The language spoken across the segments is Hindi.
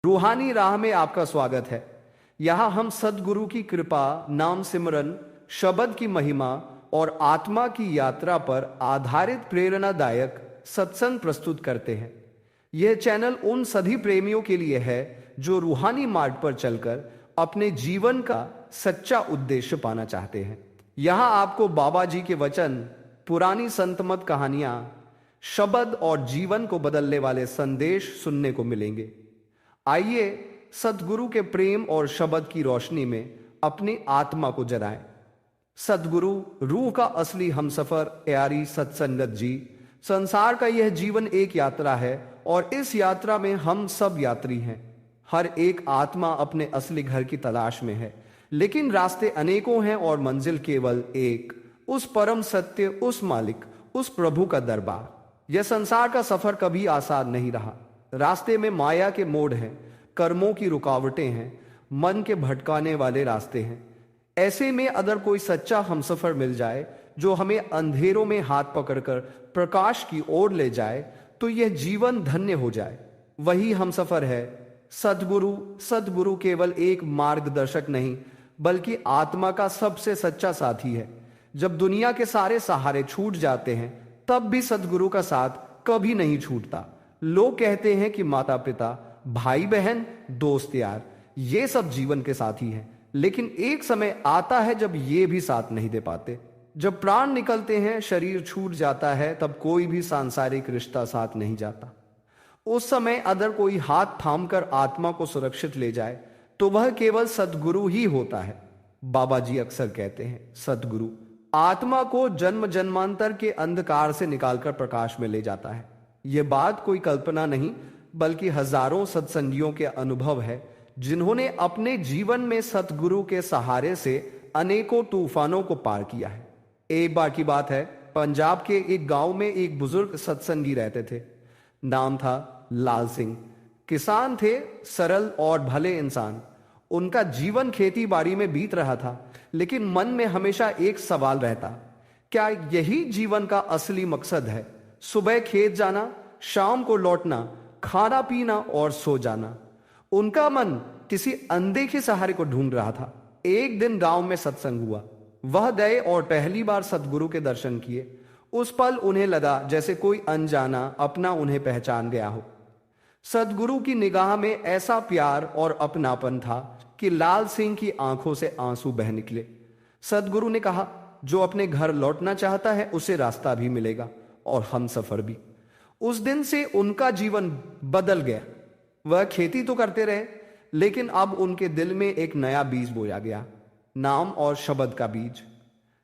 रूहानी राह में आपका स्वागत है। यहाँ हम सद्गुरु की कृपा, नाम सिमरन, शब्द की महिमा और आत्मा की यात्रा पर आधारित प्रेरणादायक सत्संग प्रस्तुत करते हैं। यह चैनल उन सभी प्रेमियों के लिए है जो रूहानी मार्ग पर चलकर अपने जीवन का सच्चा उद्देश्य पाना चाहते हैं। यहाँ आपको बाबा जी के वचन, पुरानी संतमत कहानियां, शब्द और जीवन को बदलने वाले संदेश सुनने को मिलेंगे। आइए सद्गुरु के प्रेम और शब्द की रोशनी में अपनी आत्मा को जगाएं। सद्गुरु रूह का असली हमसफर यारी सत्संगत जी। संसार का यह जीवन एक यात्रा है और इस यात्रा में हम सब यात्री हैं। हर एक आत्मा अपने असली घर की तलाश में है, लेकिन रास्ते अनेकों हैं और मंजिल केवल एक, उस परम सत्य, उस मालिक, उस प्रभु का दरबार। यह संसार का सफर कभी आसान नहीं रहा। रास्ते में माया के मोड़ हैं, कर्मों की रुकावटें हैं, मन के भटकाने वाले रास्ते हैं। ऐसे में अगर कोई सच्चा हमसफर मिल जाए जो हमें अंधेरों में हाथ पकड़कर प्रकाश की ओर ले जाए, तो यह जीवन धन्य हो जाए। वही हमसफर है सद्गुरु। सद्गुरु केवल एक मार्गदर्शक नहीं, बल्कि आत्मा का सबसे सच्चा साथी है। जब दुनिया के सारे सहारे छूट जाते हैं, तब भी सद्गुरु का साथ कभी नहीं छूटता। लोग कहते हैं कि माता पिता, भाई बहन, दोस्त यार, ये सब जीवन के साथी हैं, लेकिन एक समय आता है जब ये भी साथ नहीं दे पाते। जब प्राण निकलते हैं, शरीर छूट जाता है, तब कोई भी सांसारिक रिश्ता साथ नहीं जाता। उस समय अगर कोई हाथ थामकर आत्मा को सुरक्षित ले जाए, तो वह केवल सद्गुरु ही होता है। बाबा जी अक्सर कहते हैं, सद्गुरु आत्मा को जन्म जन्मांतर के अंधकार से निकालकर प्रकाश में ले जाता है। यह बात कोई कल्पना नहीं, बल्कि हजारों सत्संगियों के अनुभव है, जिन्होंने अपने जीवन में सतगुरु के सहारे से अनेकों तूफानों को पार किया है। एक बार की बात है, पंजाब के एक गांव में एक बुजुर्ग सत्संगी रहते थे। नाम था लाल सिंह। किसान थे, सरल और भले इंसान। उनका जीवन खेती बाड़ी में बीत रहा था, लेकिन मन में हमेशा एक सवाल रहता, क्या यही जीवन का असली मकसद है? सुबह खेत जाना, शाम को लौटना, खाना पीना और सो जाना। उनका मन किसी अनदेखे सहारे को ढूंढ रहा था। एक दिन गांव में सत्संग हुआ। वह गए और पहली बार सतगुरु के दर्शन किए। उस पल उन्हें लगा जैसे कोई अनजाना अपना उन्हें पहचान गया हो। सतगुरु की निगाह में ऐसा प्यार और अपनापन था कि लाल सिंह की आंखों से आंसू बह निकले। सतगुरु ने कहा, जो अपने घर लौटना चाहता है उसे रास्ता भी मिलेगा और हम सफर भी। उस दिन से उनका जीवन बदल गया। वह खेती तो करते रहे, लेकिन अब उनके दिल में एक नया बीज बोया गया, नाम और शब्द का बीज।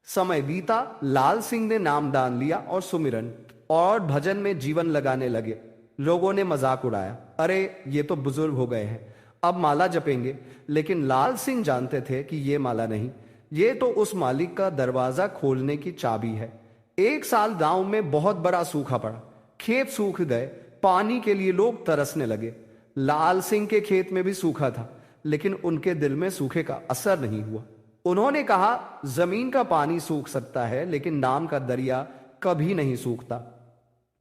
समय बीता, लाल सिंह ने नाम दान लिया और सुमिरन और भजन में जीवन लगाने लगे। लोगों ने मजाक उड़ाया, अरे ये तो बुजुर्ग हो गए हैं, अब माला जपेंगे। लेकिन लाल सिंह जानते थे कि ये माला नहीं, ये तो उस मालिक का दरवाजा खोलने की चाबी है। एक साल गांव में बहुत बड़ा सूखा पड़ा। खेत सूख गए, पानी के लिए लोग तरसने लगे। लाल सिंह के खेत में भी सूखा था, लेकिन उनके दिल में सूखे का असर नहीं हुआ। उन्होंने कहा, जमीन का पानी सूख सकता है, लेकिन नाम का दरिया कभी नहीं सूखता।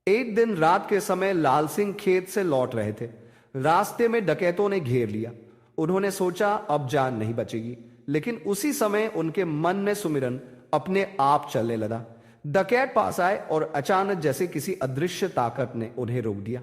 एक दिन रात के समय लाल सिंह खेत से लौट रहे थे। रास्ते में डकैतों ने घेर लिया। उन्होंने सोचा अब जान नहीं बचेगी, लेकिन उसी समय उनके मन में सुमिरन अपने आप चलने लगा। डकैत पास आए और अचानक जैसे किसी अदृश्य ताकत ने उन्हें रोक दिया।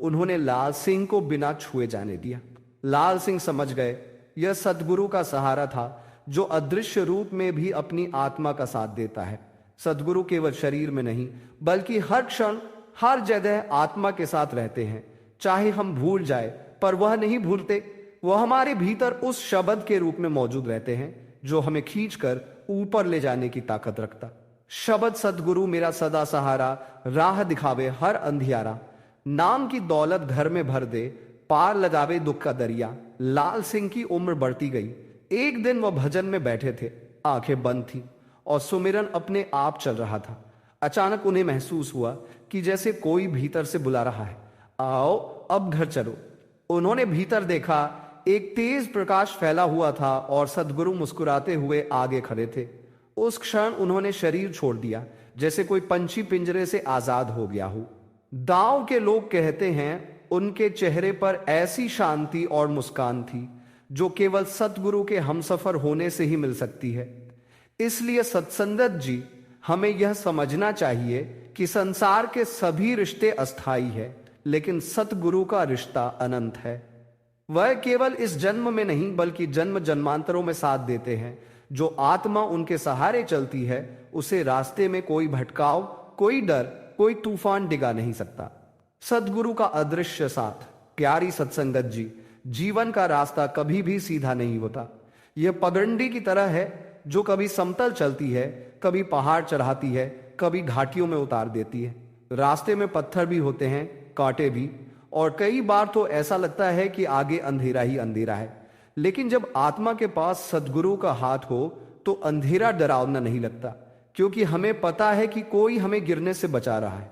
उन्होंने लाल सिंह को बिना छुए जाने दिया। लाल सिंह समझ गए, यह सद्गुरु का सहारा था, जो अदृश्य रूप में भी अपनी आत्मा का साथ देता है। सद्गुरु केवल शरीर में नहीं, बल्कि हर क्षण, हर जगह आत्मा के साथ रहते हैं। चाहे हम भूल जाए, पर वह नहीं भूलते। वह हमारे भीतर उस शब्द के रूप में मौजूद रहते हैं, जो हमें खींचकर ऊपर ले जाने की ताकत रखता। शब्द सद्गुरु मेरा सदा सहारा, राह दिखावे हर अंधियारा। नाम की दौलत घर में भर दे, पार लगावे दुख का दरिया। लाल सिंह की उम्र बढ़ती गई। एक दिन वह भजन में बैठे थे, आंखें बंद थी और सुमिरन अपने आप चल रहा था। अचानक उन्हें महसूस हुआ कि जैसे कोई भीतर से बुला रहा है, आओ अब घर चलो। उन्होंने भीतर देखा, एक तेज प्रकाश फैला हुआ था और सद्गुरु मुस्कुराते हुए आगे खड़े थे। उस क्षण उन्होंने शरीर छोड़ दिया, जैसे कोई पंछी पिंजरे से आजाद हो गया हो। गांव के लोग कहते हैं, उनके चेहरे पर ऐसी शांति और मुस्कान थी जो केवल सतगुरु के हमसफर होने से ही मिल सकती है। इसलिए सत्संगत जी, हमें यह समझना चाहिए कि संसार के सभी रिश्ते अस्थाई है, लेकिन सतगुरु का रिश्ता अनंत है। वह केवल इस जन्म में नहीं बल्कि जन्म जन्मांतरों में साथ देते हैं। जो आत्मा उनके सहारे चलती है उसे रास्ते में कोई भटकाव, कोई डर, कोई तूफान डिगा नहीं सकता। सतगुरु का अदृश्य साथ। प्यारी सत्संगत जी, जीवन का रास्ता कभी भी सीधा नहीं होता। यह पगडंडी की तरह है जो कभी समतल चलती है, कभी पहाड़ चढ़ाती है, कभी घाटियों में उतार देती है। रास्ते में पत्थर भी होते हैं, कांटे भी, और कई बार तो ऐसा लगता है कि आगे अंधेरा ही अंधेरा है। लेकिन जब आत्मा के पास सदगुरु का हाथ हो तो अंधेरा डरावना नहीं लगता, क्योंकि हमें पता है कि कोई हमें गिरने से बचा रहा है।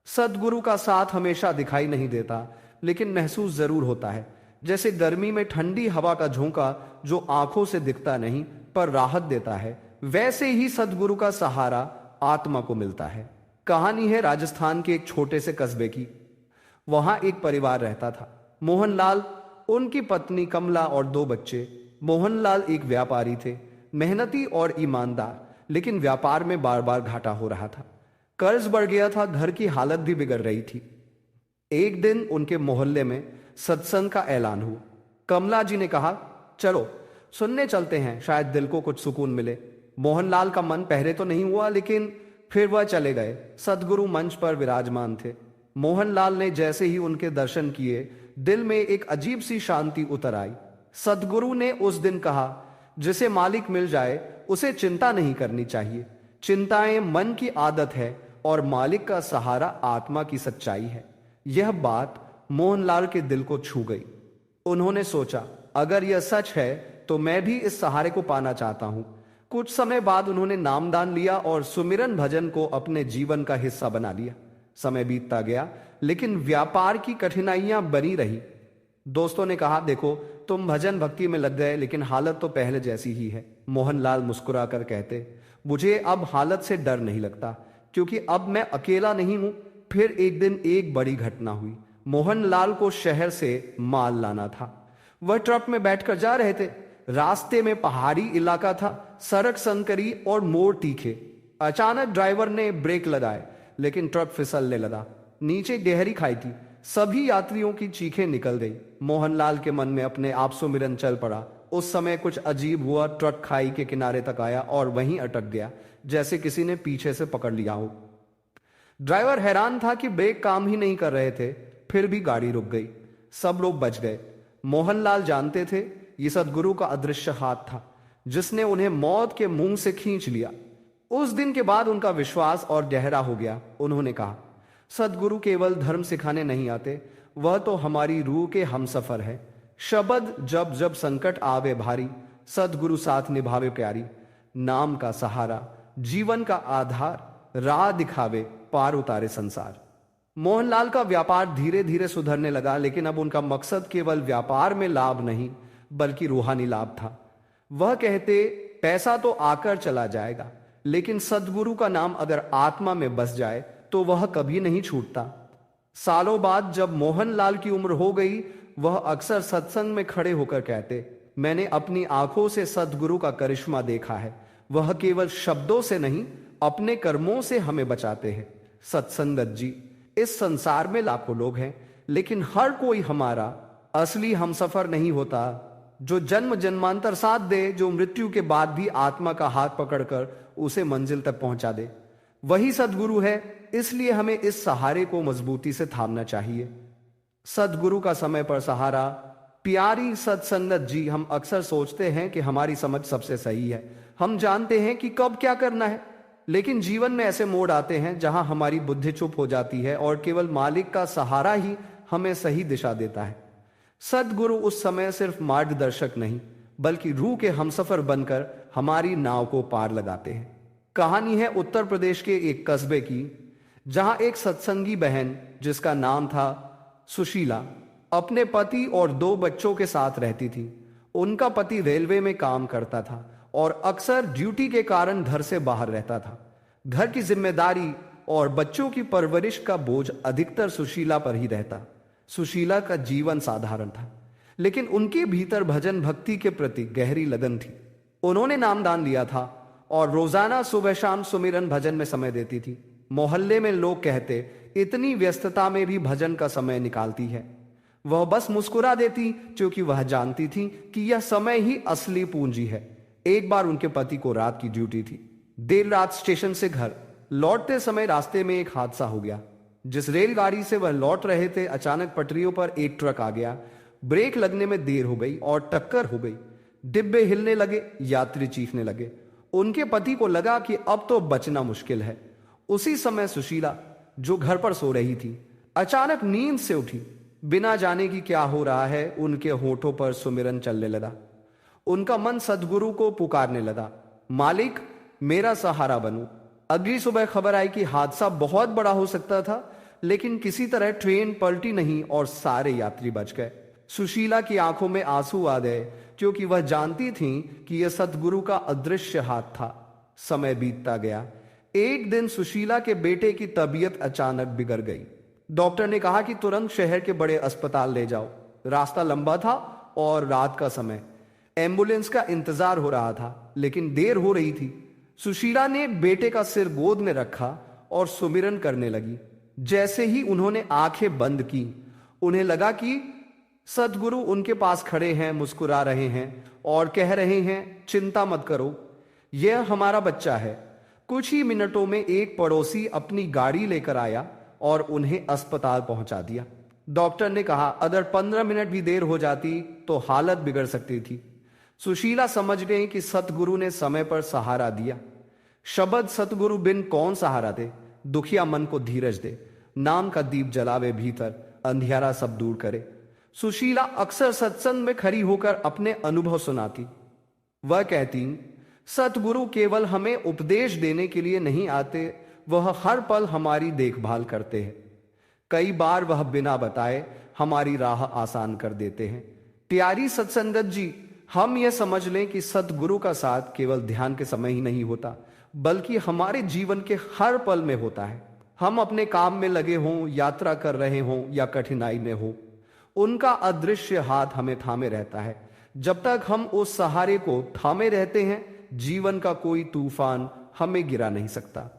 सदगुरु का साथ हमेशा दिखाई नहीं देता, लेकिन महसूस जरूर होता है। जैसे गर्मी में ठंडी हवा का झोंका जो आंखों से दिखता नहीं पर राहत देता है, वैसे ही सदगुरु का सहारा आत्मा को मिलता है। कहानी है राजस्थान के एक छोटे से कस्बे की। वहां एक परिवार रहता था। मोहनलाल, उनकी पत्नी कमला और 2 बच्चे। मोहनलाल एक व्यापारी थे, मेहनती और ईमानदार, लेकिन व्यापार में बार बार घाटा हो रहा था। कर्ज बढ़ गया था, घर की हालत भी बिगड़ रही थी। एक दिन उनके मोहल्ले में सत्संग का ऐलान हुआ। कमला जी ने कहा, चलो सुनने चलते हैं, शायद दिल को कुछ सुकून मिले। मोहनलाल का मन पहले तो नहीं हुआ, लेकिन फिर वह चले गए। सदगुरु मंच पर विराजमान थे। मोहनलाल ने जैसे ही उनके दर्शन किए, दिल में एक अजीब सी शांति उतर आई। सदगुरु ने उस दिन कहा, जिसे मालिक मिल जाए उसे चिंता नहीं करनी चाहिए। चिंताएं मन की आदत है और मालिक का सहारा आत्मा की सच्चाई है। यह बात मोहनलाल के दिल को छू गई। उन्होंने सोचा, अगर यह सच है तो मैं भी इस सहारे को पाना चाहता हूं। कुछ समय बाद उन्होंने नामदान लिया और सुमिरन भजन को अपने जीवन का हिस्सा बना लिया। समय बीतता गया, लेकिन व्यापार की कठिनाइयां बनी रही। दोस्तों ने कहा, देखो तुम भजन भक्ति में लग गए, लेकिन हालत तो पहले जैसी ही है। मोहनलाल मुस्कुरा कर कहते, मुझे अब हालत से डर नहीं लगता, क्योंकि अब मैं अकेला नहीं हूं। फिर एक दिन एक बड़ी घटना हुई। मोहनलाल को शहर से माल लाना था। वह ट्रक में बैठकर जा रहे थे। रास्ते में पहाड़ी इलाका था, सड़क संकरी और मोड़ तीखे। अचानक ड्राइवर ने ब्रेक लगाए, लेकिन ट्रक फिसलने लगा। नीचे गहरी खाई थी। सभी यात्रियों की चीखें निकल गई। मोहनलाल के मन में अपने आप सुमिरन चल पड़ा। उस समय कुछ अजीब हुआ। ट्रक खाई के किनारे तक आया और वहीं अटक गया, जैसे किसी ने पीछे से पकड़ लिया हो। ड्राइवर हैरान था कि ब्रेक काम ही नहीं कर रहे थे, फिर भी गाड़ी रुक गई। सब लोग बच गए। मोहनलाल जानते थे ये सदगुरु का अदृश्य हाथ था, जिसने उन्हें मौत के मुंह से खींच लिया। उस दिन के बाद उनका विश्वास और गहरा हो गया। उन्होंने कहा, सदगुरु केवल धर्म सिखाने नहीं आते, वह तो हमारी रूह के हमसफर है। शब्द जब जब संकट आवे भारी, सदगुरु साथ निभावे प्यारी। नाम का सहारा, जीवन का आधार, राह दिखावे, पार उतारे संसार। मोहनलाल का व्यापार धीरे धीरे सुधरने लगा, लेकिन अब उनका मकसद केवल व्यापार में लाभ नहीं बल्कि रूहानी लाभ था। वह कहते, पैसा तो आकर चला जाएगा, लेकिन सदगुरु का नाम अगर आत्मा में बस जाए तो वह कभी नहीं छूटता। सालों बाद जब मोहनलाल की उम्र हो गई, वह अक्सर सत्संग में खड़े होकर कहते, मैंने अपनी आंखों से सदगुरु का करिश्मा देखा है। वह केवल शब्दों से नहीं, अपने कर्मों से हमें बचाते हैं। सत्संगत जी, इस संसार में लाखों लोग हैं, लेकिन हर कोई हमारा असली हमसफर नहीं होता। जो जन्म जन्मांतर साथ दे, जो मृत्यु के बाद भी आत्मा का हाथ पकड़कर उसे मंजिल तक पहुंचा दे, वही सदगुरु है। इसलिए हमें इस सहारे को मजबूती से थामना चाहिए। सदगुरु का समय पर सहारा। प्यारी सत्संगत जी, हम अक्सर सोचते हैं कि हमारी समझ सबसे सही है। हम जानते हैं कि कब क्या करना है, लेकिन जीवन में ऐसे मोड़ आते हैं जहां हमारी बुद्धि चुप हो जाती है और केवल मालिक का सहारा ही हमें सही दिशा देता है। सदगुरु उस समय सिर्फ मार्गदर्शक नहीं, बल्कि रूह के हमसफर बनकर हमारी नाव को पार लगाते हैं। कहानी है उत्तर प्रदेश के एक कस्बे की, जहां एक सत्संगी बहन, जिसका नाम था सुशीला, अपने पति और 2 बच्चों के साथ रहती थी। उनका पति रेलवे में काम करता था और अक्सर ड्यूटी के कारण घर से बाहर रहता था। घर की जिम्मेदारी और बच्चों की परवरिश का बोझ अधिकतर सुशीला पर ही रहता। सुशीला का जीवन साधारण था, लेकिन उनके भीतर भजन भक्ति के प्रति गहरी लगन थी। उन्होंने नामदान लिया था और रोजाना सुबह शाम सुमिरन भजन में समय देती थी। मोहल्ले में लोग कहते, इतनी व्यस्तता में भी भजन का समय निकालती है। वह बस मुस्कुरा देती, क्योंकि वह जानती थी कि यह समय ही असली पूंजी है। एक बार उनके पति को रात की ड्यूटी थी। देर रात स्टेशन से घर लौटते समय रास्ते में एक हादसा हो गया। जिस रेलगाड़ी से वह लौट रहे थे, अचानक पटरियों पर एक ट्रक आ गया। ब्रेक लगने में देर हो गई और टक्कर हो गई। डिब्बे हिलने लगे, यात्री चीखने लगे। उनके पति को लगा कि अब तो बचना मुश्किल है। उसी समय सुशीला, जो घर पर सो रही थी, अचानक नींद से उठी। बिना जाने कि क्या हो रहा है, उनके होठों पर सुमिरन चलने लगा। उनका मन सदगुरु को पुकारने लगा, मालिक मेरा सहारा बनो। अगली सुबह खबर आई कि हादसा बहुत बड़ा हो सकता था, लेकिन किसी तरह ट्रेन पलटी नहीं और सारे यात्री बच गए। सुशीला की आंखों में आंसू आ गए, क्योंकि वह जानती थी कि यह सदगुरु का अदृश्य हाथ था। समय बीतता गया। एक दिन सुशीला के बेटे की तबीयत अचानक बिगड़ गई। डॉक्टर ने कहा कि तुरंत शहर के बड़े अस्पताल ले जाओ। रास्ता लंबा था और रात का समय। एम्बुलेंस का इंतजार हो रहा था, लेकिन देर हो रही थी। सुशीला ने बेटे का सिर गोद में रखा और सुमिरन करने लगी। जैसे ही उन्होंने आंखें बंद की, उन्हें लगा कि सदगुरु उनके पास खड़े हैं, मुस्कुरा रहे हैं और कह रहे हैं, चिंता मत करो, यह हमारा बच्चा है। कुछ ही मिनटों में एक पड़ोसी अपनी गाड़ी लेकर आया और उन्हें अस्पताल पहुंचा दिया। डॉक्टर ने कहा, अगर 15 मिनट भी देर हो जाती तो हालत बिगड़ सकती थी। सुशीला समझ गई कि सतगुरु ने समय पर सहारा दिया। शब्द सतगुरु बिन कौन सहारा दे, दुखिया मन को धीरज दे, नाम का दीप जलावे भीतर, अंधियारा सब दूर करे। सुशीला अक्सर सत्संग में खड़ी होकर अपने अनुभव सुनाती। वह कहती, सतगुरु केवल हमें उपदेश देने के लिए नहीं आते, वह हर पल हमारी देखभाल करते हैं। कई बार वह बिना बताए हमारी राह आसान कर देते हैं। प्यारी सत्संगत जी, हम यह समझ लें कि सतगुरु का साथ केवल ध्यान के समय ही नहीं होता, बल्कि हमारे जीवन के हर पल में होता है। हम अपने काम में लगे हों, यात्रा कर रहे हों या कठिनाई में हो, उनका अदृश्य हाथ हमें थामे रहता है। जब तक हम उस सहारे को थामे रहते हैं, जीवन का कोई तूफान हमें गिरा नहीं सकता।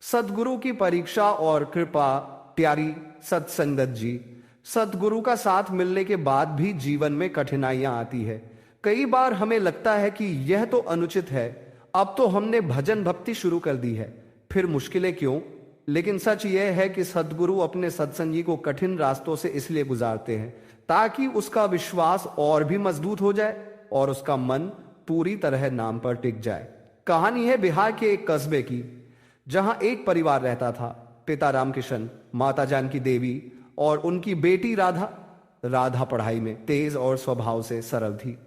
सतगुरु की परीक्षा और कृपा। प्यारी सत्संगत जी, सतगुरु का साथ मिलने के बाद भी जीवन में कठिनाइयां आती है। कई बार हमें लगता है कि यह तो अनुचित है, अब तो हमने भजन भक्ति शुरू कर दी है, फिर मुश्किलें क्यों। लेकिन सच यह है कि सतगुरु अपने सत्संगी को कठिन रास्तों से इसलिए गुजारते हैं ताकि उसका विश्वास और भी मजबूत हो जाए और उसका मन पूरी तरह नाम पर टिक जाए। कहानी है बिहार के एक कस्बे की, जहां एक परिवार रहता था। पिता रामकिशन, माता जानकी देवी और उनकी बेटी राधा। राधा पढ़ाई में तेज और स्वभाव से सरल थी।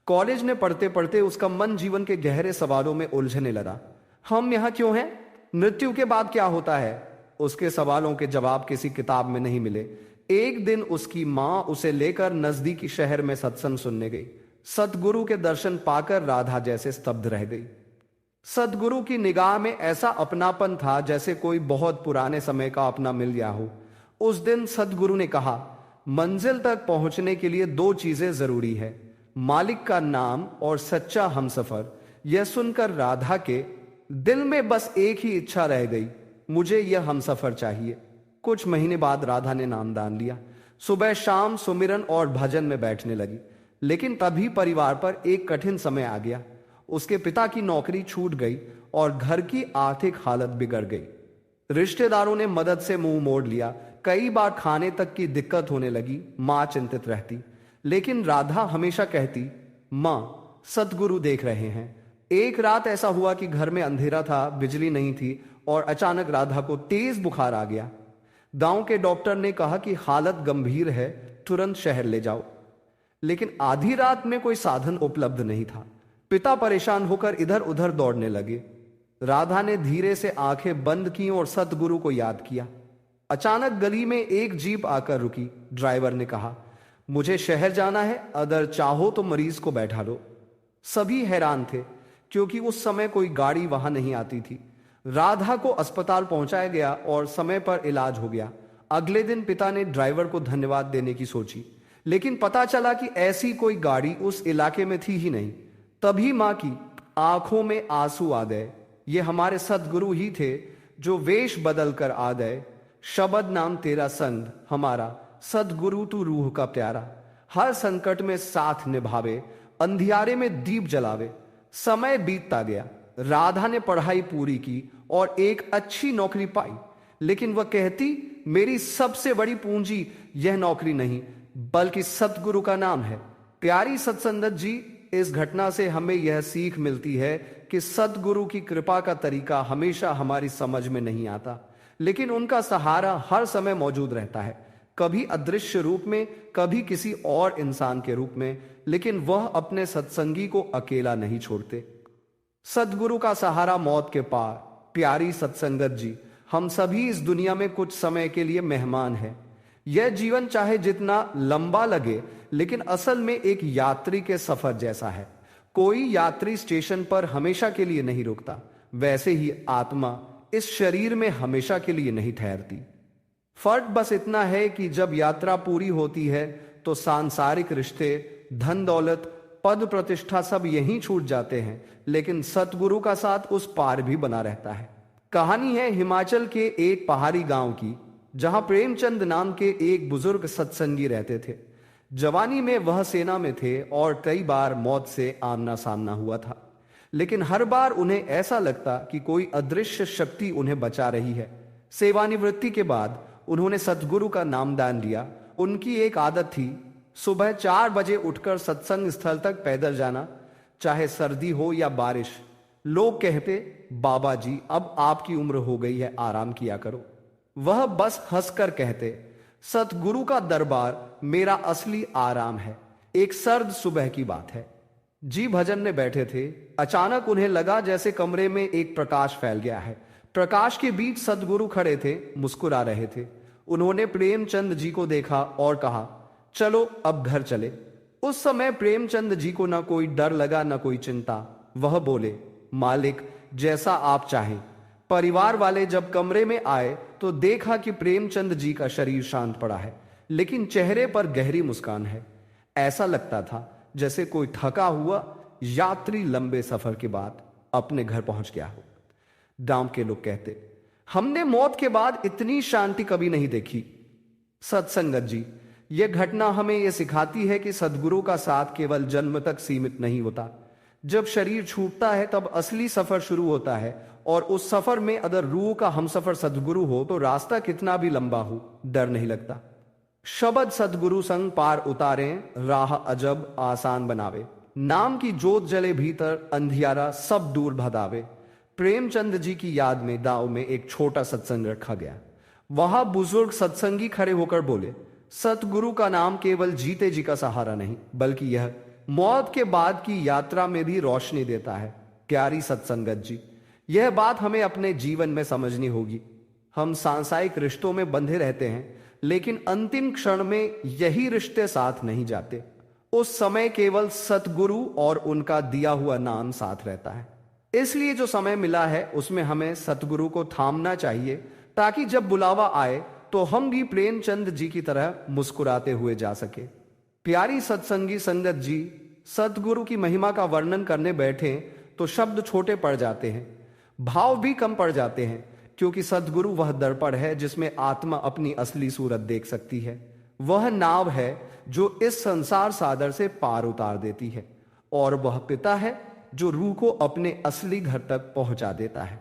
कॉलेज में पढ़ते पढ़ते उसका मन जीवन के गहरे सवालों में उलझने लगा। हम यहाँ क्यों हैं? मृत्यु के बाद क्या होता है? उसके सवालों के जवाब किसी किताब में नहीं मिले। एक दिन उसकी मां उसे लेकर नजदीकी शहर में सत्संग सुनने गई। सतगुरु के दर्शन पाकर राधा जैसे स्तब्ध रह गई। सतगुरु की निगाह में ऐसा अपनापन था जैसे कोई बहुत पुराने समय का अपना मिल गया हो। उस दिन सतगुरु ने कहा, मंजिल तक पहुंचने के लिए 2 चीजें जरूरी है, मालिक का नाम और सच्चा हमसफर। यह सुनकर राधा के दिल में बस एक ही इच्छा रह गई, मुझे यह हमसफर चाहिए। कुछ महीने बाद राधा ने नामदान लिया। सुबह शाम सुमिरन और भजन में बैठने लगी। लेकिन तभी परिवार पर एक कठिन समय आ गया। उसके पिता की नौकरी छूट गई और घर की आर्थिक हालत बिगड़ गई। रिश्तेदारों ने मदद से मुंह मोड़ लिया। कई बार खाने तक की दिक्कत होने लगी। मां चिंतित रहती, लेकिन राधा हमेशा कहती, मां सतगुरु देख रहे हैं। एक रात ऐसा हुआ कि घर में अंधेरा था, बिजली नहीं थी और अचानक राधा को तेज बुखार आ गया। गांव के डॉक्टर ने कहा कि हालत गंभीर है, तुरंत शहर ले जाओ। लेकिन आधी रात में कोई साधन उपलब्ध नहीं था। पिता परेशान होकर इधर उधर दौड़ने लगे। राधा ने धीरे से आंखें बंद की और सतगुरु को याद किया। अचानक गली में एक जीप आकर रुकी। ड्राइवर ने कहा, मुझे शहर जाना है, अगर चाहो तो मरीज को बैठा लो। सभी हैरान थे, क्योंकि उस समय कोई गाड़ी वहां नहीं आती थी। राधा को अस्पताल पहुंचाया गया और समय पर इलाज हो गया। अगले दिन पिता ने ड्राइवर को धन्यवाद देने की सोची, लेकिन पता चला कि ऐसी कोई गाड़ी उस इलाके में थी ही नहीं। तभी मां की आंखों में आंसू आ गए। ये हमारे सदगुरु ही थे जो वेश बदल कर आ गए। शब्द नाम तेरा संग हमारा, सदगुरु तू रूह का प्यारा। हर संकट में साथ निभावे, अंधियारे में दीप जलावे। समय बीतता गया, राधा ने पढ़ाई पूरी की और एक अच्छी नौकरी पाई, लेकिन वह कहती मेरी सबसे बड़ी पूंजी यह नौकरी नहीं बल्कि सतगुरु का नाम है। प्यारी सत्संगत जी, इस घटना से हमें यह सीख मिलती है कि सतगुरु की कृपा का तरीका हमेशा हमारी समझ में नहीं आता, लेकिन उनका सहारा हर समय मौजूद रहता है, कभी अदृश्य रूप में, कभी किसी और इंसान के रूप में, लेकिन वह अपने सत्संगी को अकेला नहीं छोड़ते। सतगुरु का सहारा मौत के पार। प्यारी सत्संगत जी, हम सभी इस दुनिया में कुछ समय के लिए मेहमान हैं। यह जीवन चाहे जितना लंबा लगे, लेकिन असल में एक यात्री के सफर जैसा है। कोई यात्री स्टेशन पर हमेशा के लिए नहीं रुकता, वैसे ही आत्मा इस शरीर में हमेशा के लिए नहीं ठहरती। फर्क बस इतना है कि जब यात्रा पूरी होती है तो सांसारिक रिश्ते, धन दौलत, पद प्रतिष्ठा सब यहीं छूट जाते हैं, लेकिन सतगुरु का साथ उस पार भी बना रहता है। कहानी है हिमाचल के एक पहाड़ी गांव की, जहां प्रेमचंद नाम के एक बुजुर्ग सत्संगी रहते थे। जवानी में वह सेना में थे और कई बार मौत से आमना सामना हुआ था, लेकिन हर बार उन्हें ऐसा लगता कि कोई अदृश्य शक्ति उन्हें बचा रही है। सेवानिवृत्ति के बाद उन्होंने सतगुरु का नामदान लिया। उनकी एक आदत थी, सुबह 4 बजे उठकर सत्संग स्थल तक पैदल जाना, चाहे सर्दी हो या बारिश। लोग कहते, बाबा जी अब आपकी उम्र हो गई है, आराम किया करो। वह बस हंसकर कहते, सतगुरु का दरबार मेरा असली आराम है। एक सर्द सुबह की बात है, जी भजन में बैठे थे। अचानक उन्हें लगा जैसे कमरे में एक प्रकाश फैल गया है। प्रकाश के बीच सतगुरु खड़े थे, मुस्कुरा रहे थे। उन्होंने प्रेमचंद जी को देखा और कहा, चलो अब घर चले। उस समय प्रेमचंद जी को ना कोई डर लगा, ना कोई चिंता। वह बोले, मालिक जैसा आप चाहें। परिवार वाले जब कमरे में आए तो देखा कि प्रेमचंद जी का शरीर शांत पड़ा है, लेकिन चेहरे पर गहरी मुस्कान है। ऐसा लगता था जैसे कोई थका हुआ यात्री लंबे सफर के बाद अपने घर पहुंच गया हो। गांव के लोग कहते, हमने मौत के बाद इतनी शांति कभी नहीं देखी। सत्संगत जी, यह घटना हमें यह सिखाती है कि सदगुरु का साथ केवल जन्म तक सीमित नहीं होता। जब शरीर छूटता है तब असली सफर शुरू होता है, और उस सफर में अगर रूह का हमसफर सदगुरु हो तो रास्ता कितना भी लंबा हो, डर नहीं लगता। शब्द सदगुरु संग पार उतारे, राह अजब आसान बनावे। नाम की जोत जले भीतर, अंधियारा सब दूर भगावे। प्रेमचंद जी की याद में गांव में एक छोटा सत्संग रखा गया। वहां बुजुर्ग सत्संगी खड़े होकर बोले, सतगुरु का नाम केवल जीते जी का सहारा नहीं, बल्कि यह मौत के बाद की यात्रा में भी रोशनी देता है। प्यारी सत्संगत जी, यह बात हमें अपने जीवन में समझनी होगी। हम सांसारिक रिश्तों में बंधे रहते हैं, लेकिन अंतिम क्षण में यही रिश्ते साथ नहीं जाते। उस समय केवल सतगुरु और उनका दिया हुआ नाम साथ रहता है। इसलिए जो समय मिला है उसमें हमें सतगुरु को थामना चाहिए, ताकि जब बुलावा आए तो हम भी प्रेमचंद जी की तरह मुस्कुराते हुए जा सके। प्यारी सत्संगी संगत जी, सतगुरु की महिमा का वर्णन करने बैठे तो शब्द छोटे पड़ जाते हैं, भाव भी कम पड़ जाते हैं, क्योंकि सतगुरु वह दर्पण है जिसमें आत्मा अपनी असली सूरत देख सकती है। वह नाव है जो इस संसार सागर से पार उतार देती है, और वह पिता है जो रूह को अपने असली घर तक पहुंचा देता है।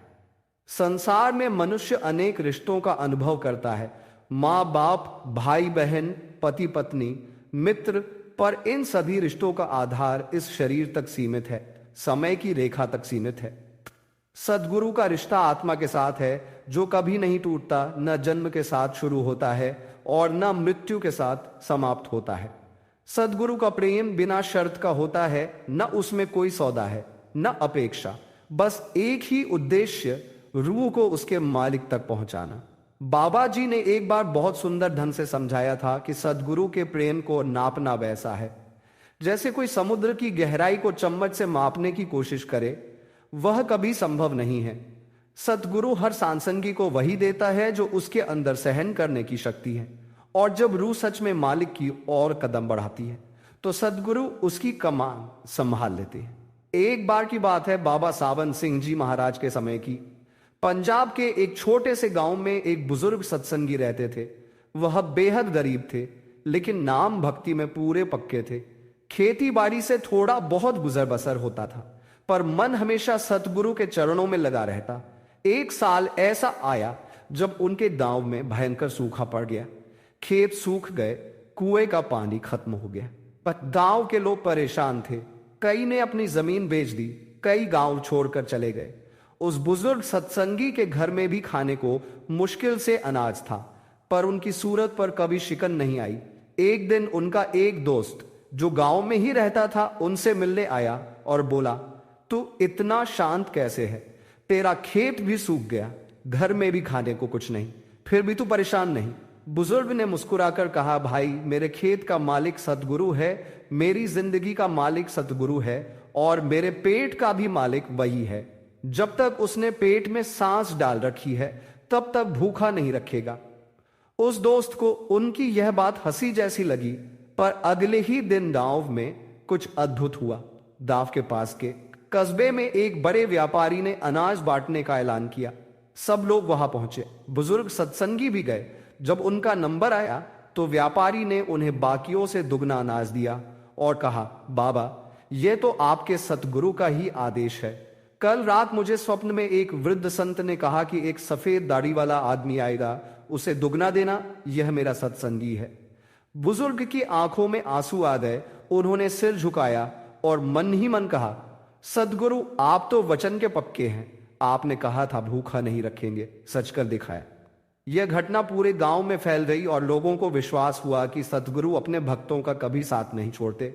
संसार में मनुष्य अनेक रिश्तों का अनुभव करता है, माँ बाप, भाई बहन, पति पत्नी, मित्र, पर इन सभी रिश्तों का आधार इस शरीर तक सीमित है, समय की रेखा तक सीमित है। सदगुरु का रिश्ता आत्मा के साथ है जो कभी नहीं टूटता, न जन्म के साथ शुरू होता है और न मृत्यु के साथ समाप्त होता है। सदगुरु का प्रेम बिना शर्त का होता है, न उसमें कोई सौदा है, न अपेक्षा, बस एक ही उद्देश्य, रूह को उसके मालिक तक पहुंचाना। बाबा जी ने एक बार बहुत सुंदर ढंग से समझाया था कि सदगुरु के प्रेम को नापना वैसा है जैसे कोई समुद्र की गहराई को चम्मच से मापने की कोशिश करे। वह कभी संभव नहीं है। सतगुरु हर सांसंगी को वही देता है जो उसके अंदर सहन करने की शक्ति है, और जब रूह सच में मालिक की ओर कदम बढ़ाती है तो सतगुरु उसकी कमान संभाल लेते हैं। एक बार की बात है, बाबा सावन सिंह जी महाराज के समय की। पंजाब के एक छोटे से गांव में एक बुजुर्ग सत्संगी रहते थे। वह बेहद गरीब थे, लेकिन नाम भक्ति में पूरे पक्के थे। खेती बाड़ी से थोड़ा बहुत गुजर बसर होता था, पर मन हमेशा सतगुरु के चरणों में लगा रहता। एक साल ऐसा आया जब उनके गांव में भयंकर सूखा पड़ गया। खेत सूख गए, कुएं का पानी खत्म हो गया। पर गांव के लोग परेशान थे। कई ने अपनी जमीन बेच दी, कई गांव छोड़कर चले गए। उस बुजुर्ग सत्संगी के घर में भी खाने को मुश्किल से अनाज था, पर उनकी सूरत पर कभी शिकन नहीं आई। एक दिन उनका एक दोस्त जो गांव में ही रहता था उनसे मिलने आया और बोला, तू इतना शांत कैसे है? तेरा खेत भी सूख गया, घर में भी खाने को कुछ नहीं, फिर भी तू परेशान नहीं। बुजुर्ग ने मुस्कुराकर कहा, भाई, मेरे खेत का मालिक सतगुरु है, मेरी जिंदगी का मालिक सतगुरु है, और मेरे पेट का भी मालिक वही है। जब तक उसने पेट में सांस डाल रखी है तब तक भूखा नहीं रखेगा। उस दोस्त को उनकी यह बात हंसी जैसी लगी, पर अगले ही दिन गांव में कुछ अद्भुत हुआ। गांव के पास के कस्बे में एक बड़े व्यापारी ने अनाज बांटने का ऐलान किया। सब लोग वहां पहुंचे, बुजुर्ग सत्संगी भी गए। जब उनका नंबर आया तो व्यापारी ने उन्हें बाकियों से दुगना अनाज दिया और कहा, बाबा, यह तो आपके सतगुरु का ही आदेश है। कल रात मुझे स्वप्न में एक वृद्ध संत ने कहा कि एक सफेद दाढ़ी वाला आदमी आएगा, उसे दुगना देना। यह मेरा सत्संगी है। बुजुर्ग की आंखों में आंसू आ गए। उन्होंने सिर झुकाया और मन ही मन कहा, सतगुरु, आप तो वचन के पक्के हैं। आपने कहा था भूखा नहीं रखेंगे, सच कर दिखाया। यह घटना पूरे गांव में फैल गई और लोगों को विश्वास हुआ कि सतगुरु अपने भक्तों का कभी साथ नहीं छोड़ते,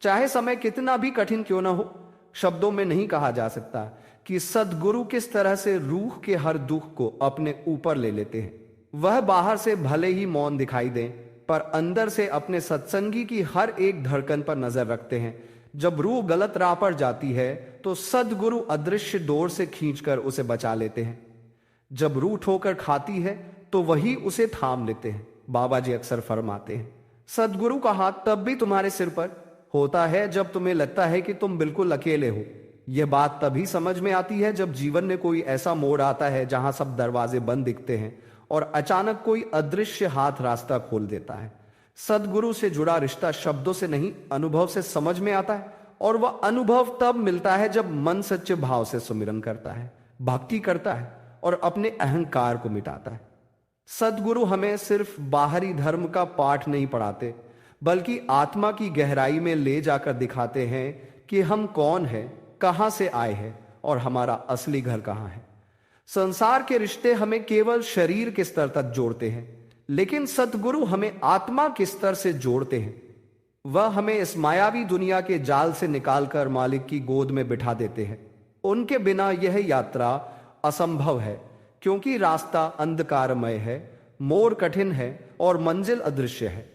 चाहे समय कितना भी कठिन क्यों ना हो। शब्दों में नहीं कहा जा सकता कि सतगुरु किस तरह से रूह के हर दुख को अपने ऊपर ले लेते हैं। वह बाहर से भले ही मौन दिखाई दें, पर अंदर से अपने सत्संगी की हर एक धड़कन पर नजर रखते हैं। जब रूह गलत राह पर जाती है तो सदगुरु अदृश्य डोर से खींचकर उसे बचा लेते हैं। जब रूह ठोकर खाती है तो वही उसे थाम लेते हैं। बाबा जी अक्सर फरमाते हैं, सदगुरु का हाथ तब भी तुम्हारे सिर पर होता है जब तुम्हें लगता है कि तुम बिल्कुल अकेले हो। यह बात तभी समझ में आती है जब जीवन में कोई ऐसा मोड़ आता है जहां सब दरवाजे बंद दिखते हैं और अचानक कोई अदृश्य हाथ रास्ता खोल देता है। सदगुरु से जुड़ा रिश्ता शब्दों से नहीं, अनुभव से समझ में आता है, और वह अनुभव तब मिलता है जब मन सच्चे भाव से सुमिरन करता है, भक्ति करता है और अपने अहंकार को मिटाता है। सदगुरु हमें सिर्फ बाहरी धर्म का पाठ नहीं पढ़ाते, बल्कि आत्मा की गहराई में ले जाकर दिखाते हैं कि हम कौन हैं, कहां से आए हैं और हमारा असली घर कहां है। संसार के रिश्ते हमें केवल शरीर के स्तर तक जोड़ते हैं, लेकिन सतगुरु हमें आत्मा के स्तर से जोड़ते हैं। वह हमें इस मायावी दुनिया के जाल से निकालकर मालिक की गोद में बिठा देते हैं। उनके बिना यह यात्रा असंभव है, क्योंकि रास्ता अंधकारमय है, मोड़ कठिन है और मंजिल अदृश्य है।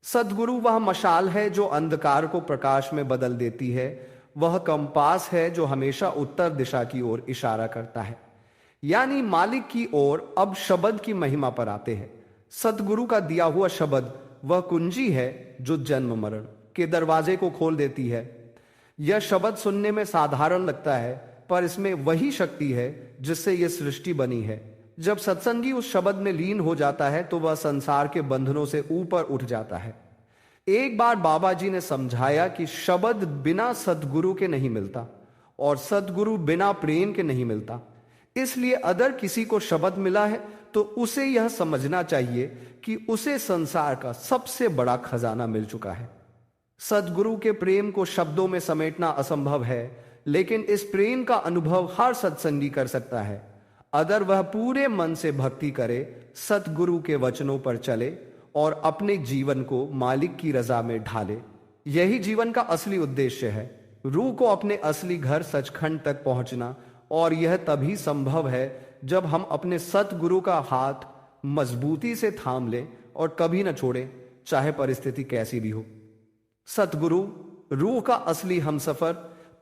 सदगुरु वह मशाल है जो अंधकार को प्रकाश में बदल देती है। वह कंपास है जो हमेशा उत्तर दिशा की ओर इशारा करता है, यानी मालिक की ओर। अब शब्द की महिमा पर आते हैं। सतगुरु का दिया हुआ शब्द वह कुंजी है जो जन्म मरण के दरवाजे को खोल देती है। यह शब्द सुनने में साधारण लगता है, पर इसमें वही शक्ति है जिससे यह सृष्टि बनी है। जब सत्संगी उस शब्द में लीन हो जाता है तो वह संसार के बंधनों से ऊपर उठ जाता है। एक बार बाबा जी ने समझाया कि शब्द बिना सदगुरु के नहीं मिलता और सदगुरु बिना प्रेम के नहीं मिलता। इसलिए अगर किसी को शब्द मिला है तो उसे यह समझना चाहिए कि उसे संसार का सबसे बड़ा खजाना मिल चुका है। सदगुरु के प्रेम को शब्दों में समेटना असंभव है, लेकिन इस प्रेम का अनुभव हर सत्संगी कर सकता है अगर वह पूरे मन से भक्ति करे, सतगुरु के वचनों पर चले और अपने जीवन को मालिक की रजा में ढाले। यही जीवन का असली उद्देश्य है, रूह को अपने असली घर सचखंड तक पहुंचना। और यह तभी संभव है जब हम अपने सतगुरु का हाथ मजबूती से थाम लें और कभी न छोड़ें, चाहे परिस्थिति कैसी भी हो। सतगुरु रूह का असली हमसफर।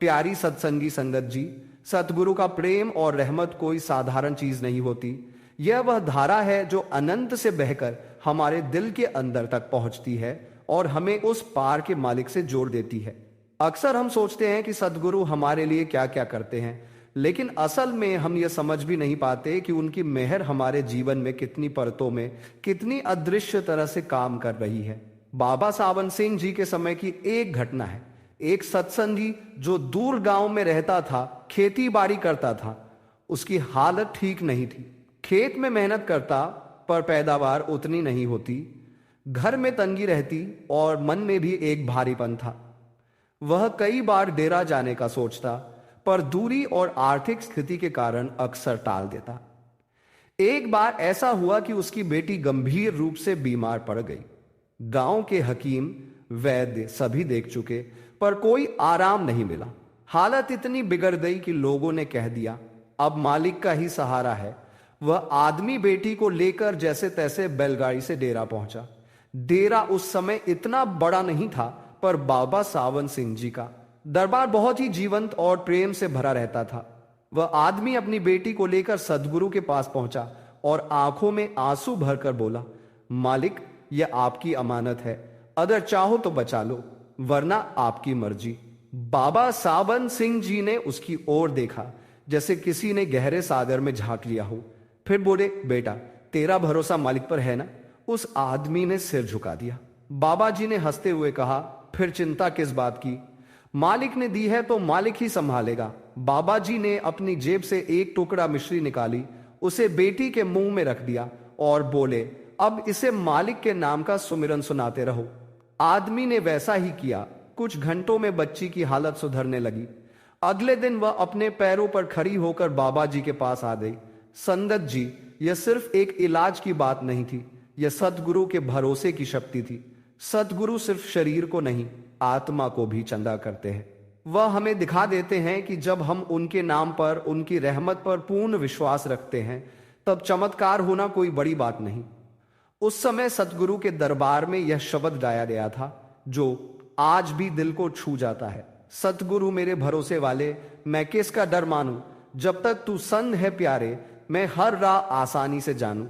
प्यारी सत्संगी संगत जी, सतगुरु का प्रेम और रहमत कोई साधारण चीज नहीं होती। यह वह धारा है जो अनंत से बहकर हमारे दिल के अंदर तक पहुंचती है और हमें उस पार के मालिक से जोड़ देती है। अक्सर हम सोचते हैं कि सतगुरु हमारे लिए क्या क्या करते हैं, लेकिन असल में हम यह समझ भी नहीं पाते कि उनकी मेहर हमारे जीवन में कितनी परतों में, कितनी अदृश्य तरह से काम कर रही है। बाबा सावन सिंह जी के समय की एक घटना है। एक सत्संगी जो दूर गांव में रहता था, खेती बाड़ी करता था। उसकी हालत ठीक नहीं थी। खेत में मेहनत करता पर पैदावार उतनी नहीं होती। घर में तंगी रहती और मन में भी एक भारीपन था। वह कई बार डेरा जाने का सोचता, पर दूरी और आर्थिक स्थिति के कारण अक्सर टाल देता। एक बार ऐसा हुआ कि उसकी बेटी गंभीर रूप से बीमार पड़ गई। गांव के हकीम, वैद्य सभी देख चुके, पर कोई आराम नहीं मिला। हालत इतनी बिगड़ गई कि लोगों ने कह दिया, अब मालिक का ही सहारा है। वह आदमी बेटी को लेकर जैसे तैसे बैलगाड़ी से डेरा पहुंचा। डेरा उस समय इतना बड़ा नहीं था, पर बाबा सावन सिंह जी का दरबार बहुत ही जीवंत और प्रेम से भरा रहता था। वह आदमी अपनी बेटी को लेकर सदगुरु के पास पहुंचा और आंखों में आंसू भरकर बोला, मालिक, यह आपकी अमानत है। अगर चाहो तो बचा लो, वरना आपकी मर्जी। बाबा सावन सिंह जी ने उसकी ओर देखा जैसे किसी ने गहरे सागर में झांक लिया हो। फिर बोले, बेटा, तेरा भरोसा मालिक पर है ना? उस आदमी ने सिर झुका दिया। बाबा जी ने हंसते हुए कहा, फिर चिंता किस बात की? मालिक ने दी है तो मालिक ही संभालेगा। बाबा जी ने अपनी जेब से एक टुकड़ा मिश्री निकाली, उसे बेटी के मुंह में रख दिया और बोले, अब इसे मालिक के नाम का सुमिरन सुनाते रहो। आदमी ने वैसा ही किया। कुछ घंटों में बच्ची की हालत सुधरने लगी। अगले दिन वह अपने पैरों पर खड़ी होकर बाबा जी के पास आ गई। संगत जी, यह सिर्फ एक इलाज की बात नहीं थी, यह सतगुरु के भरोसे की शक्ति थी। सतगुरु सिर्फ शरीर को नहीं, आत्मा को भी चंगा करते हैं। वह हमें दिखा देते हैं कि जब हम उनके नाम पर, उनकी रहमत पर पूर्ण विश्वास रखते हैं, तब चमत्कार होना कोई बड़ी बात नहीं। उस समय सतगुरु के दरबार में यह शब्द गाया गया था जो आज भी दिल को छू जाता है, सतगुरु मेरे भरोसे वाले, मैं किसका डर मानूं? जब तक तू संग है प्यारे, मैं हर राह आसानी से जानूं।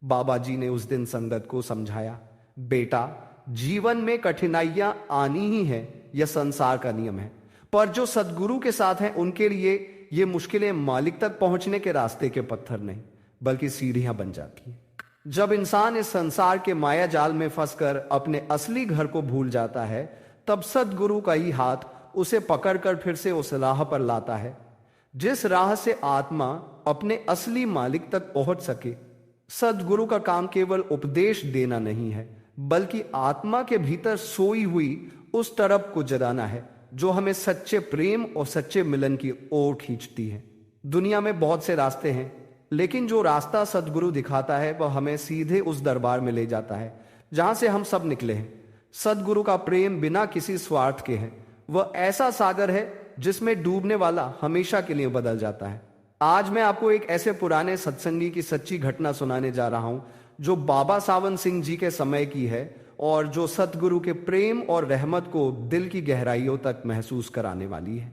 बाबा जी ने उस दिन संगत को समझाया, बेटा, जीवन में कठिनाइयां आनी ही है, यह संसार का नियम है। पर जो सदगुरु के साथ हैं, उनके लिए ये मुश्किलें मालिक तक पहुंचने के रास्ते के पत्थर नहीं, बल्कि सीढ़ियां बन जाती हैं। जब इंसान इस संसार के माया जाल में फंसकर अपने असली घर को भूल जाता है, तब सदगुरु का ही हाथ उसे पकड़कर फिर से उस राह पर लाता है, जिस राह से आत्मा अपने असली मालिक तक पहुंच सके। सदगुरु का काम केवल उपदेश देना नहीं है, बल्कि आत्मा के भीतर सोई हुई उस तरफ को जगाना है जो हमें सच्चे प्रेम और सच्चे मिलन की ओर खींचती है। दुनिया में बहुत से रास्ते हैं, लेकिन जो रास्ता सदगुरु दिखाता है वह हमें सीधे उस दरबार में ले जाता है जहां से हम सब निकले हैं। सदगुरु का प्रेम बिना किसी स्वार्थ के है। वह ऐसा सागर है जिसमें डूबने वाला हमेशा के लिए बदल जाता है। आज मैं आपको एक ऐसे पुराने सत्संगी की सच्ची घटना सुनाने जा रहा हूं जो बाबा सावन सिंह जी के समय की है और जो सतगुरु के प्रेम और रहमत को दिल की गहराइयों तक महसूस कराने वाली है।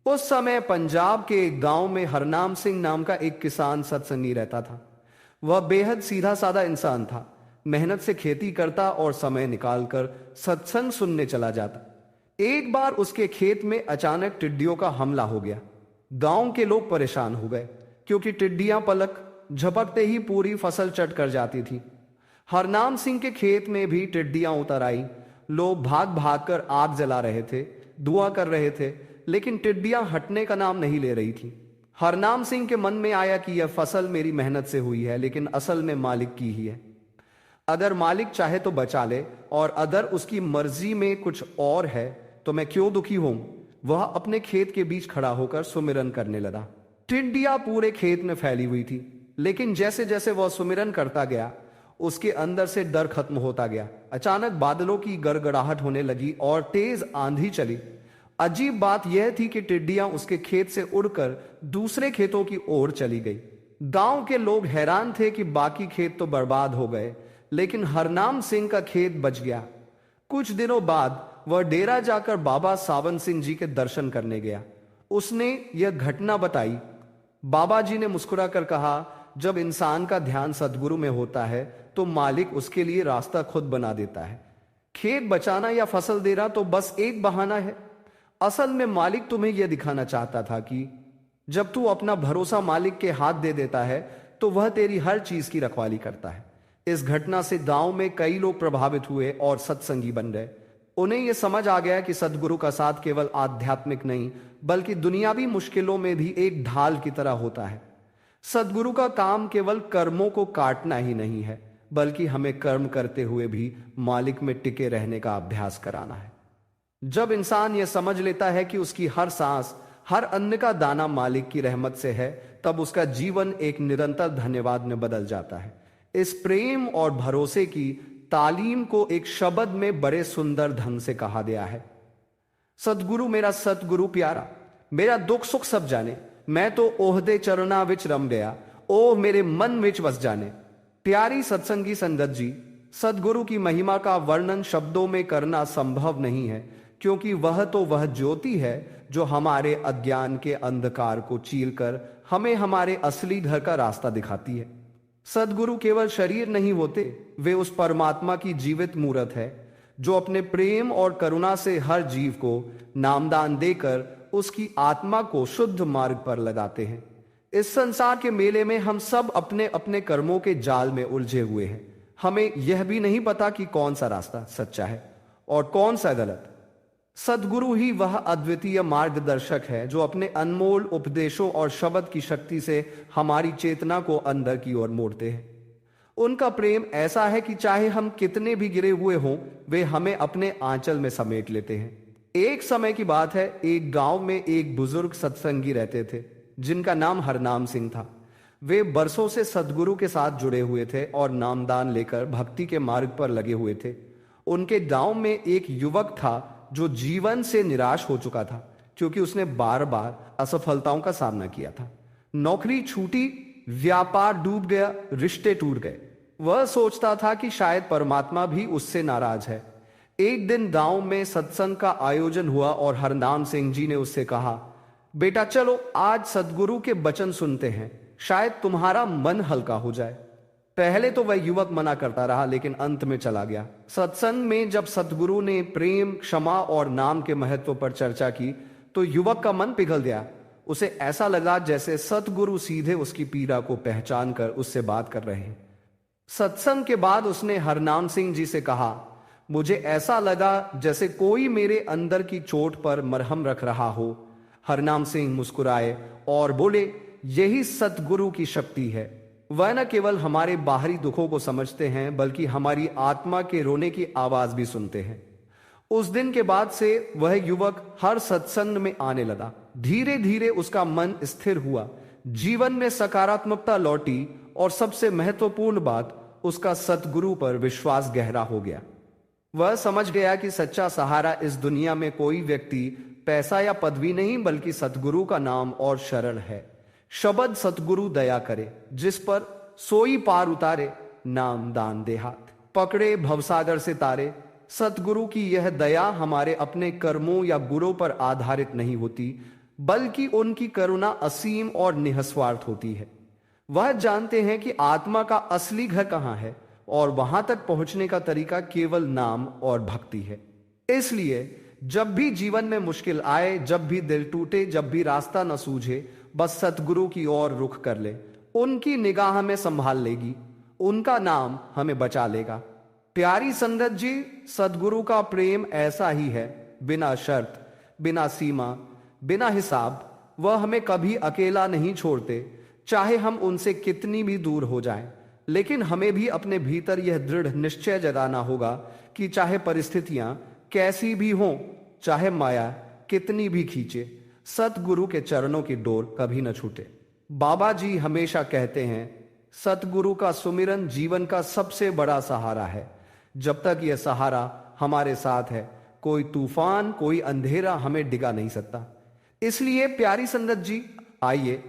उस समय पंजाब के एक गांव में हरनाम सिंह नाम का एक किसान सत्संगी रहता था। वह बेहद सीधा साधा इंसान था। मेहनत से खेती करता और समय निकालकर सत्संग सुनने चला जाता। एक बार उसके खेत में अचानक टिड्डियों का हमला हो गया। गांव के लोग परेशान हो गए क्योंकि टिड्डियां पलक झपकते ही पूरी फसल चट कर जाती थी। हरनाम सिंह के खेत में भी टिड्डियां उतर आई। लोग भाग भाग कर आग जला रहे थे, दुआ कर रहे थे, लेकिन टिड्डियां हटने का नाम नहीं ले रही थी। हरनाम सिंह के मन में आया कि यह फसल मेरी मेहनत से हुई है, लेकिन असल में मालिक की ही है। अगर मालिक चाहे तो बचा ले और अगर उसकी मर्जी में कुछ और है तो मैं क्यों दुखी हूं। वह अपने खेत के बीच खड़ा होकर सुमिरन करने लगा। टिड्डियां पूरे खेत में फैली हुई थी, लेकिन जैसे जैसे वह सुमिरन करता गया उसके अंदर से डर खत्म होता गया। अचानक बादलों की गड़गड़ाहट होने लगी और तेज आंधी चली। अजीब बात यह थी कि टिड्डियां उसके खेत से उड़कर दूसरे खेतों की ओर चली गई। गांव के लोग हैरान थे कि बाकी खेत तो बर्बाद हो गए, लेकिन हरनाम सिंह का खेत बच गया। कुछ दिनों बाद वह डेरा जाकर बाबा सावन सिंह जी के दर्शन करने गया। उसने यह घटना बताई। बाबा जी ने मुस्कुराकर कहा, जब इंसान का ध्यान सदगुरु में होता है तो मालिक उसके लिए रास्ता खुद बना देता है। खेत बचाना या फसल देना तो बस एक बहाना है। असल में मालिक तुम्हें यह दिखाना चाहता था कि जब तू अपना भरोसा मालिक के हाथ दे देता है तो वह तेरी हर चीज की रखवाली करता है। इस घटना से गांव में कई लोग प्रभावित हुए और सत्संगी बन गए। उन्हें यह समझ आ गया कि सदगुरु का साथ केवल आध्यात्मिक नहीं बल्कि दुनियावी मुश्किलों में भी एक ढाल की तरह होता है। सदगुरु का काम केवल कर्मों को काटना ही नहीं है बल्कि हमें कर्म करते हुए भी मालिक में टिके रहने का अभ्यास कराना है। जब इंसान यह समझ लेता है कि उसकी हर सांस, हर अन्न का दाना मालिक की रहमत से है, तब उसका जीवन एक निरंतर धन्यवाद में बदल जाता है। इस प्रेम और भरोसे की तालीम को एक शब्द में बड़े सुंदर ढंग से कहा गया है। सतगुरु मेरा सतगुरु प्यारा, मेरा दुख सुख सब जाने, मैं तो ओहदे चरना विच रम गया, ओ मेरे मन विच बस जाने। प्यारी सत्संगी संगत जी, सदगुरु की महिमा का वर्णन शब्दों में करना संभव नहीं है, क्योंकि वह तो वह ज्योति है जो हमारे अज्ञान के अंधकार को चीरकर हमें हमारे असली घर का रास्ता दिखाती है। सदगुरु केवल शरीर नहीं होते, वे उस परमात्मा की जीवित मूर्त है जो अपने प्रेम और करुणा से हर जीव को नामदान देकर उसकी आत्मा को शुद्ध मार्ग पर लगाते हैं। इस संसार के मेले में हम सब अपने अपने कर्मों के जाल में उलझे हुए हैं। हमें यह भी नहीं पता कि कौन सा रास्ता सच्चा है और कौन सा गलत। सदगुरु ही वह अद्वितीय मार्गदर्शक है जो अपने अनमोल उपदेशों और शब्द की शक्ति से हमारी चेतना को अंदर की ओर मोड़ते हैं। उनका प्रेम ऐसा है कि चाहे हम कितने भी गिरे हुए हों, वे हमें अपने आंचल में समेट लेते हैं। एक समय की बात है, एक गांव में एक बुजुर्ग सत्संगी रहते थे जिनका नाम हरनाम सिंह था। वे बरसों से सदगुरु के साथ जुड़े हुए थे और नामदान लेकर भक्ति के मार्ग पर लगे हुए थे। उनके गांव में एक युवक था जो जीवन से निराश हो चुका था, क्योंकि उसने बार बार असफलताओं का सामना किया था। नौकरी छूटी, व्यापार डूब गया, रिश्ते टूट गए। वह सोचता था कि शायद परमात्मा भी उससे नाराज है। एक दिन गांव में सत्संग का आयोजन हुआ और हरनाम सिंह जी ने उससे कहा, बेटा चलो आज सदगुरु के वचन सुनते हैं, शायद तुम्हारा मन हल्का हो जाए। पहले तो वह युवक मना करता रहा, लेकिन अंत में चला गया। सत्संग में जब सदगुरु ने प्रेम, क्षमा और नाम के महत्व पर चर्चा की तो युवक का मन पिघल गया। उसे ऐसा लगा जैसे सतगुरु सीधे उसकी पीड़ा को पहचान कर उससे बात कर रहे हैं। सत्संग के बाद उसने हरनाम सिंह जी से कहा, मुझे ऐसा लगा जैसे कोई मेरे अंदर की चोट पर मरहम रख रहा हो। हरनाम सिंह मुस्कुराए और बोले, यही सतगुरु की शक्ति है। वह न केवल हमारे बाहरी दुखों को समझते हैं बल्कि हमारी आत्मा के रोने की आवाज भी सुनते हैं। उस दिन के बाद से वह युवक हर सत्संग में आने लगा। धीरे धीरे उसका मन स्थिर हुआ, जीवन में सकारात्मकता लौटी और सबसे महत्वपूर्ण बात, उसका सतगुरु पर विश्वास गहरा हो गया। वह समझ गया कि सच्चा सहारा इस दुनिया में कोई व्यक्ति, पैसा या पदवी नहीं बल्कि सतगुरु का नाम और शरण है। शब्द सतगुरु दया करे, जिस पर सोई पार उतारे, नाम दान दे हाथ, पकड़े भवसागर से तारे। सतगुरु की यह दया हमारे अपने कर्मों या गुणों पर आधारित नहीं होती बल्कि उनकी करुणा असीम और निस्वार्थ होती है। वह जानते हैं कि आत्मा का असली घर कहाँ है और वहां तक पहुंचने का तरीका केवल नाम और भक्ति है। इसलिए जब भी जीवन में मुश्किल आए, जब भी दिल टूटे, जब भी रास्ता न सूझे, बस सतगुरु की ओर रुख कर ले। उनकी निगाह हमें संभाल लेगी, उनका नाम हमें बचा लेगा। प्यारी संगत जी, सतगुरु का प्रेम ऐसा ही है, बिना शर्त, बिना सीमा, बिना हिसाब। वह हमें कभी अकेला नहीं छोड़ते, चाहे हम उनसे कितनी भी दूर हो जाएं। लेकिन हमें भी अपने भीतर यह दृढ़ निश्चय जगाना होगा कि चाहे परिस्थितियां कैसी भी हों, चाहे माया कितनी भी खींचे, सतगुरु के चरणों की डोर कभी न छूटे। बाबा जी हमेशा कहते हैं, सतगुरु का सुमिरन जीवन का सबसे बड़ा सहारा है। जब तक यह सहारा हमारे साथ है, कोई तूफान, कोई अंधेरा हमें डिगा नहीं सकता। इसलिए प्यारी संगत जी, आइए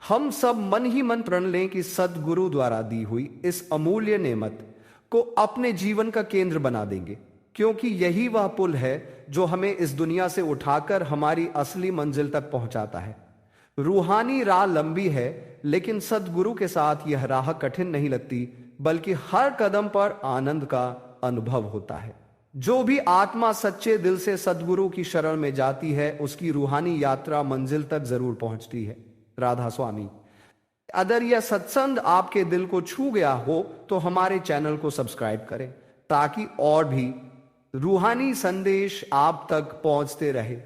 हम सब मन ही मन प्रण लें कि सतगुरु द्वारा दी हुई इस अमूल्य नेमत को अपने जीवन का केंद्र बना देंगे, क्योंकि यही वह पुल है जो हमें इस दुनिया से उठाकर हमारी असली मंजिल तक पहुंचाता है। रूहानी राह लंबी है, लेकिन सद्गुरु के साथ यह राह कठिन नहीं लगती, बल्कि हर कदम पर आनंद का अनुभव होता है। जो भी आत्मा सच्चे दिल से सद्गुरु की शरण में जाती है, उसकी रूहानी यात्रा मंजिल तक जरूर पहुंचती है। राधा स्वामी। अगर यह सत्संग आपके दिल को छू गया हो तो हमारे चैनल को सब्सक्राइब करें, ताकि और भी रूहानी संदेश आप तक पहुंचते रहे।